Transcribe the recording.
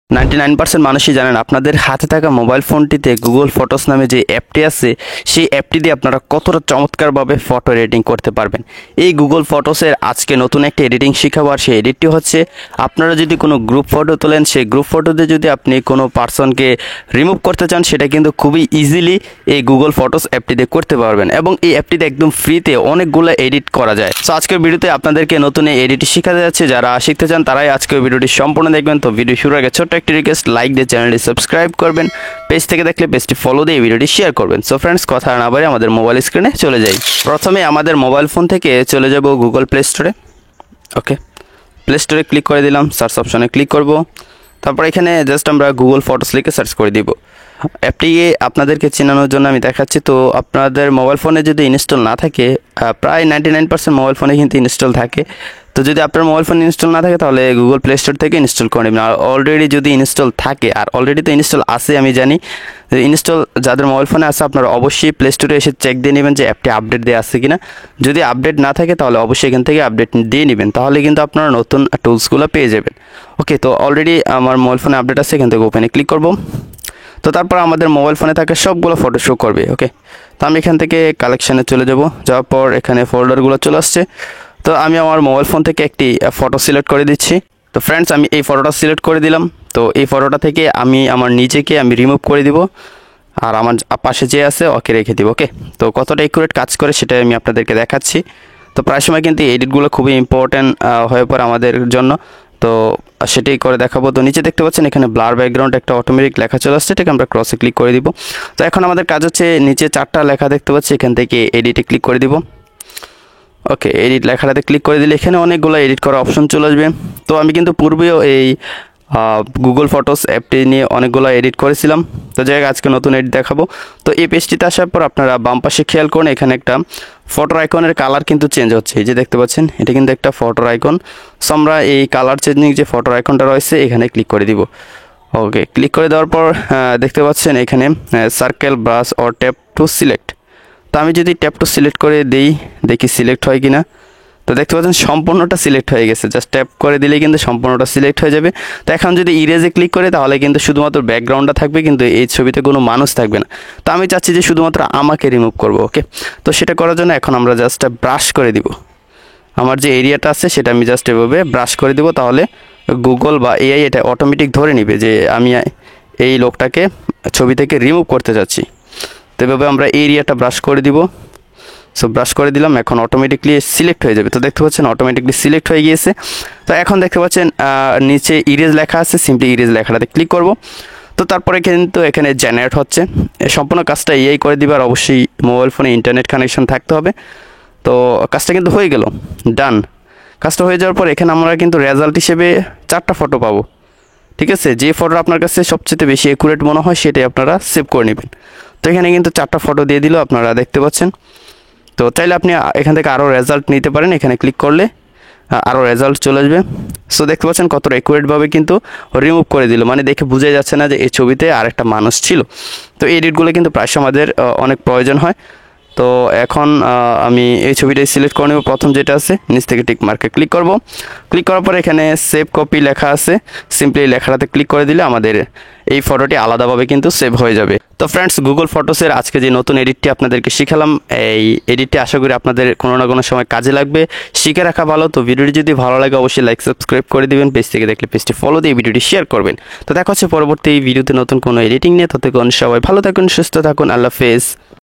99% মানুষই জানেন আপনাদের হাতে থাকা মোবাইল ফোনটিতে গুগল ফটোস নামে যে অ্যাপটি আছে সেই অ্যাপটি দিয়ে আপনারা কতটা চমৎকারভাবে ফটো এডিটিং করতে পারবেন। এই গুগল ফটোসের আজকে নতুন একটা এডিটিং শেখাবো। আর সেই এডিটটি হচ্ছে আপনারা যদি কোনো গ্রুপ ফটো তোলেন, সেই গ্রুপ ফটোতে যদি আপনি কোনো পার্সনকে রিমুভ করতে চান সেটা কিন্তু খুবই ইজিলি এই গুগল ফটোস অ্যাপটিতে করতে পারবেন এবং এই অ্যাপটিতে একদম ফ্রিতে অনেকগুলো এডিট করা যায়। সো আজকের ভিডিওতে আপনাদেরকে নতুন এই এডিটটি শেখাতে যাচ্ছে। যারা শিখতে চান তারাই আজকের ভিডিওটি সম্পূর্ণ দেখবেন। তো ভিডিও শুরুর আগে ছোট্ট একটি রিকোয়েস্ট, লাইক দিয়ে চ্যানেলটি সাবস্ক্রাইব করবেন, পেজ থেকে দেখলে পেজটি ফলো দিয়ে ভিডিওটি শেয়ার করবেন। সো ফ্রেন্ডস, কথা না বাড়িয়ে আমাদের মোবাইল স্ক্রিনে চলে যাই। প্রথমে আমাদের মোবাইল ফোন থেকে চলে যাব গুগল প্লে স্টোরে। ওকে, প্লে স্টোরে ক্লিক করে দিলাম, সার্চ অপশনে ক্লিক করব। তারপর এখানে জাস্ট আমরা গুগল ফটোস লিখে সার্চ করে দিব। অ্যাপটি আপনাদেরকে চেনানোর জন্য আমি দেখাচ্ছি। তো আপনাদের মোবাইল ফোনে যদি ইনস্টল না থাকে, প্রায় 99% মোবাইল ফোনে কিন্তু ইনস্টল থাকে। তো যদি আপনার মোবাইল ফোন ইনস্টল না থাকে তাহলে গুগল প্লে স্টোর থেকে ইনস্টল করে নেবেন। আর অলরেডি যদি ইনস্টল থাকে, আর অলরেডি তো ইনস্টল আছে আমি জানি, ইনস্টল যাদের মোবাইল ফোনে আছে আপনারা অবশ্যই প্লে স্টোরে এসে চেক দিয়ে নেবেন যে অ্যাপটি আপডেট দেওয়া আছে কিনা। যদি আপডেট না থাকে তাহলে অবশ্যই এখান থেকে আপডেট দিয়ে নেবেন, তাহলে কিন্তু আপনারা নতুন টুলসগুলো পেয়ে যাবেন। ওকে, তো অলরেডি আমার মোবাইল ফোনে আপডেট আছে, এখান থেকে ওপেনে ক্লিক করব। তো তারপর আমাদের মোবাইল ফোনে থাকা সবগুলো ফটো শো করবে। ওকে, তো আমি এখান থেকে কালেকশানে চলে যাব। যাওয়ার পর এখানে ফোল্ডারগুলো চলে আসছে। তো আমি আমার মোবাইল ফোন থেকে একটি ফটো সিলেক্ট করে দিচ্ছি। তো ফ্রেন্ডস, আমি এই ফটোটা সিলেক্ট করে দিলাম। তো এই ফটোটা থেকে আমি আমার নিজেকে রিমুভ করে দিব, আর আমার পাশে যে আছে ওকে রেখে দিব। ওকে, তো কতটা একুরেট কাজ করে সেটাই আমি আপনাদেরকে দেখাচ্ছি। তো প্রায় সময় কিন্তু এডিটগুলো খুবই ইম্পর্ট্যান্ট হয়ে পড়ে আমাদের জন্য, তো সেটাই করে দেখাবো। তো নিচে দেখতে পাচ্ছেন এখানে ব্লার ব্যাকগ্রাউন্ড একটা অটোমেটিক লেখা চলে আসছে, এটাকে আমরা ক্রসে ক্লিক করে দিব। তো এখন আমাদের কাজ হচ্ছে নিচে 4টা লেখা দেখতে পাচ্ছি, এখান থেকে এডিটে ক্লিক করে দিব। ওকে, এডিট লেখাটাতে ক্লিক করে দিলে এখানে অনেকগুলো এডিট করার অপশন চলে আসবে। তো আমি কিন্তু পূর্বেও এই গুগল ফটোস অ্যাপটি নিয়ে অনেকগুলো এডিট করেছিলাম। তো যাই হোক, আজকে নতুন এডিট দেখাবো। তো এই পেজটিতে আসার পর আপনারা বাম পাশে খেয়াল করুন, এখানে একটা ফটোর আইকনের কালার কিন্তু চেঞ্জ হচ্ছে। এই যে দেখতে পাচ্ছেন, এটা কিন্তু একটা ফটোর আইকন। সো আমরা এই কালার চেঞ্জিং যে ফটোর আইকনটা রয়েছে এখানে ক্লিক করে দিব। ওকে, ক্লিক করে দেওয়ার পর দেখতে পাচ্ছেন এখানে circle, brush or tap to select. তো আমি যদি ট্যাপ টু সিলেক্ট করে দিই, দেখি সিলেক্ট হয় কিনা। তো দেখতে পাচ্ছেন সম্পূর্ণটা সিলেক্ট হয়ে গেছে। জাস্ট ট্যাপ করে দিলেই কিন্তু সম্পূর্ণটা সিলেক্ট হয়ে যাবে। তো এখন যদি ইরেজে ক্লিক করে তাহলে কিন্তু শুধুমাত্র ব্যাকগ্রাউন্ডটা থাকবে, কিন্তু এই ছবিতে কোনো মানুষ থাকবে না। তো আমি চাচ্ছি যে শুধুমাত্র আমাকে রিমুভ করব। ওকে, তো সেটা করার জন্য এখন আমরা জাস্ট ব্রাশ করে দিব। আমার যে এরিয়াটা আছে সেটা আমি জাস্ট এভাবে ব্রাশ করে দিব, তাহলে গুগল বা এআই এটা অটোমেটিক ধরে নিবে যে আমি এই লোকটাকে ছবি থেকে রিমুভ করতে যাচ্ছি। তো এভাবে আমরা এরিয়াটা ব্রাশ করে দিব। সো ব্রাশ করে দিলাম, এখন অটোমেটিকলি সিলেক্ট হয়ে যাবে। তো দেখতে পাচ্ছেন অটোমেটিকলি সিলেক্ট হয়ে গিয়েছে। তো এখন দেখতে পাচ্ছেন নিচে ইরেজ লেখা আছে, সিম্পলি ইরেজ লেখাটাতে ক্লিক করব। তো তারপরে কিন্তু এখানে জেনারেট হচ্ছে। সম্পূর্ণ কাজটা এআই করে দিবে, আর অবশ্যই মোবাইল ফোনে ইন্টারনেট কানেকশন থাকতে হবে। তো কাজটা কিন্তু হয়ে গেল, ডান। কাজটা হয়ে যাওয়ার পর এখানে আমরা কিন্তু রেজাল্ট হিসেবে 4টা ফটো পাবো। ঠিক আছে, যে ফটো আপনার কাছে সবচেয়ে বেশি একুরেট মনে হয় সেটাই আপনারা সেভ করে নেবেন। তো এখানে কিন্তু 4টা ফটো দিয়ে দিল, আপনারা দেখতে পাচ্ছেন। তো চাইলে আপনি এখান থেকে আরও রেজাল্ট নিতে পারেন, এখানে ক্লিক করলে আরও রেজাল্ট চলে আসবে। সো দেখতে পাচ্ছেন কতটা একুরেটভাবে কিন্তু রিমুভ করে দিল, মানে দেখে বোঝাই যাচ্ছে না যে এই ছবিতে আরেকটা মানুষ ছিল। তো এই এডিটগুলো কিন্তু প্রায় আমাদের অনেক প্রয়োজন হয়। তো এখন আমি এই ছবিটাই সিলেক্ট করে নেব, প্রথম যেটা আছে নিচ থেকে টিক মার্কে ক্লিক করব। ক্লিক করার পর এখানে সেভ কপি লেখা আছে, সিম্পলি লেখাটাতে ক্লিক করে দিলে আমাদের এই ফটোটি আলাদাভাবে কিন্তু সেভ হয়ে যাবে। তো ফ্রেন্ডস, গুগল ফটোসের আজকে যে নতুন এডিটটি আপনাদেরকে শিখালাম, এই এডিটটি আশা করি আপনাদের কোনো না কোনো সময় কাজে লাগবে, শিখে রাখা ভালো। তো ভিডিওটি যদি ভালো লাগে অবশ্যই লাইক সাবস্ক্রাইব করে দিবেন, পেজ থেকে দেখলে পেজটি ফলো দিয়ে ভিডিওটি শেয়ার করবেন। তো দেখা হচ্ছে পরবর্তী ভিডিওতে নতুন কোনো এডিটিং নিয়ে। ততক্ষণ সবাই ভালো থাকুন, সুস্থ থাকুন, আল্লাহ হাফেজ।